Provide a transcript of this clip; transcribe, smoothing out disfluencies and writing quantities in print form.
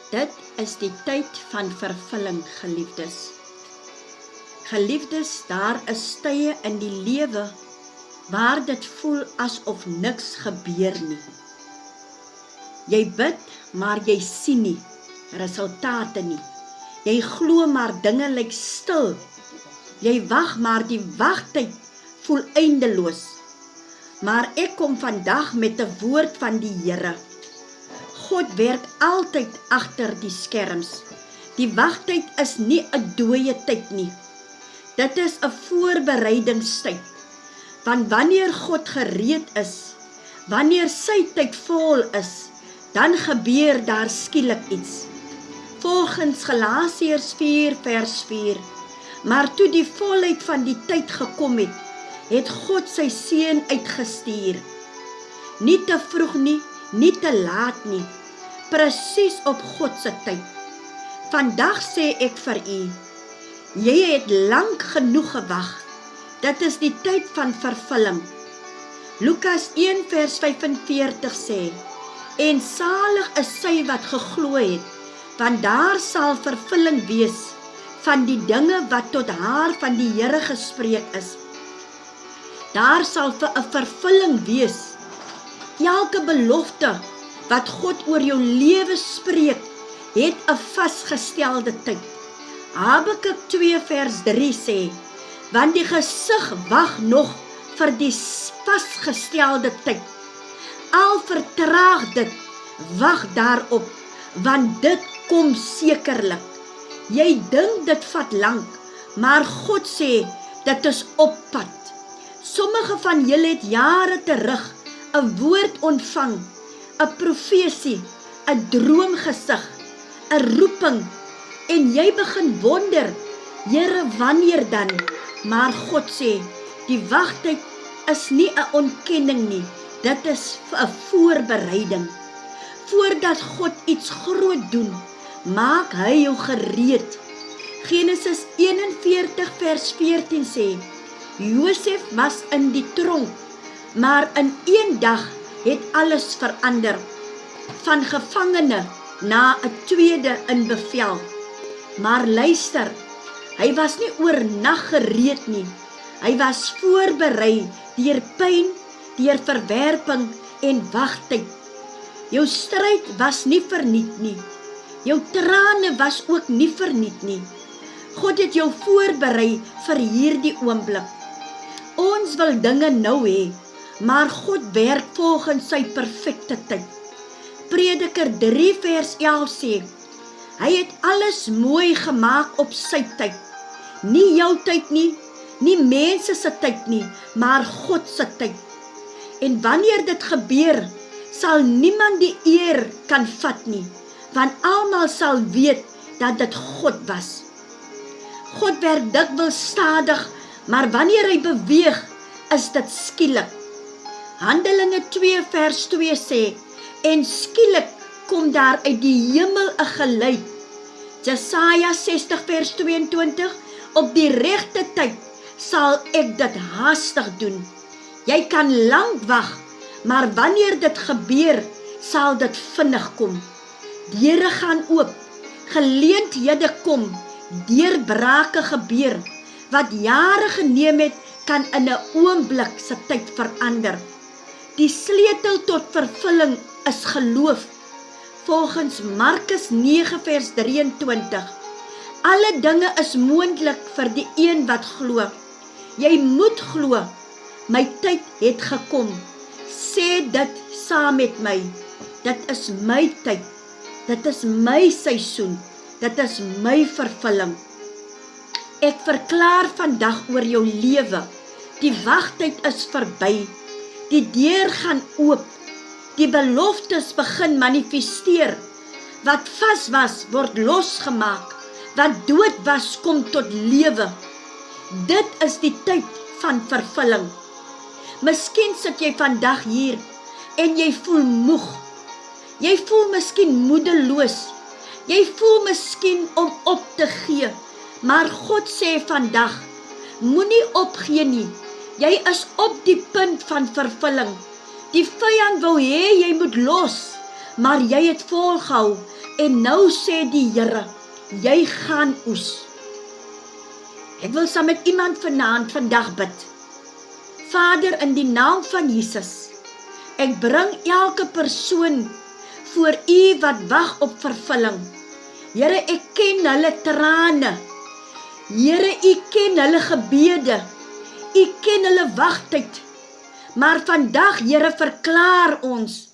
Dit is die tyd van vervulling, geliefdes. Geliefdes, daar is tye in die lewe waar dit voel asof niks gebeur nie. Jy bid, maar jy sien nie resultate nie. Jy glo, maar dinge lyk stil. Jy wag, maar die wagtyd voel eindeloos. Maar ek kom vandag met 'n woord van die Here. God werk altyd agter die skerms. Die wagtyd is nie 'n dooie tyd nie. Dit is 'n voorbereidingstyd. Want wanneer God gereed is, wanneer sy tyd vol is, dan gebeur daar skielik iets. Volgens Galasiërs 4 vers 4. Maar toe die volheid van die tyd gekom het, het God sy seun uitgestuur. Nie te vroeg nie, nie te laat nie. Presies op God se tyd. Vandag sê ek vir u, jy het lank genoeg gewag. Dit is die tyd van vervulling. Lukas 1 vers 45 sê, en salig is sy wat geglo het, want daar sal vervulling wees van die dinge wat tot haar van die Here gespreek is. Daar sal 'n vervulling wees. Elke belofte wat God oor jou lewe spreek, het 'n vasgestelde tyd. Habakuk 2 vers 3 sê, want die gesig wag nog vir die vasgestelde tyd. Al vertraag dit, wag daarop, want dit kom sekerlik. Jy dink dit vat lank, maar God sê, dit is op pad. Sommige van julle het jare terug 'n woord ontvang, 'n profesie, 'n droomgesig, 'n roeping, en jy begin wonder, Here, wanneer dan? Maar God sê, die wagtyd is nie 'n ontkenning nie, dit is 'n voorbereiding. Voordat God iets groot doen, maak hy jou gereed. Genesis 41 vers 14 sê, Josef was in die tronk, maar in een dag het alles verander. Van gevangene na 'n tweede in bevel. Maar luister, hy was nie oornag gereed nie. Hy was voorberei deur pyn, deur verwerping en wagtyd. Jou stryd was nie verniet nie. Jou trane was ook nie verniet nie. God het jou voorberei vir hierdie oomblik. Ons wil dinge nou hê, maar God werk volgens sy perfekte tyd. Prediker 3 vers 11 sê, hy het alles mooi gemaak op sy tyd. Nie jou tyd nie, nie mense se tyd nie, maar God se tyd. En wanneer dit gebeur, sal niemand die eer kan vat nie, want almal sal weet dat dit God was. God werk dikwels stadig, maar wanneer hy beweeg, is dit skielik. Handelinge 2 vers 2 sê, en skielik kom daar uit die hemel 'n geluid. Jesaja 60 vers 22, op die regte tyd sal ek dit haastig doen. Jy kan lank wag, maar wanneer dit gebeur, sal dit vinnig kom. Deure gaan oop, geleenthede kom, deurbrake gebeur. Wat jare geneem het, kan in 'n oomblik se tyd verander. Die sleutel tot vervulling is geloof. Volgens Markus 9 vers 23. Alle dinge is moontlik vir die een wat glo. Jy moet glo. My tyd het gekom. Sê dit saam met my. Dit is my tyd. Dit is my seisoen. Dit is my vervulling. Ek verklaar vandag oor jou lewe. Die wagtyd is verby. Die deur gaan oop. Die beloftes begin manifesteer. Wat vas was, word losgemaak. Wat dood was, kom tot lewe. Dit is die tyd van vervulling. Miskien sit jy vandag hier en jy voel moeg. Jy voel miskien moedeloos. Jy voel miskien om op te gee. Maar God sê vandag, moenie opgee nie. Jy is op die punt van vervulling. Die vyand wou hê jy moet los, maar jy het volgehou, En nou sê die Here, jy gaan oes. Ek wil saam met iemand vandag bid. Vader, in die naam van Jesus, ek bring elke persoon voor U wat wag op vervulling. Here, ek ken hulle trane. Here, U ken hulle gebede. U ken hulle wagtyd. Maar vandag, Here, verklaar ons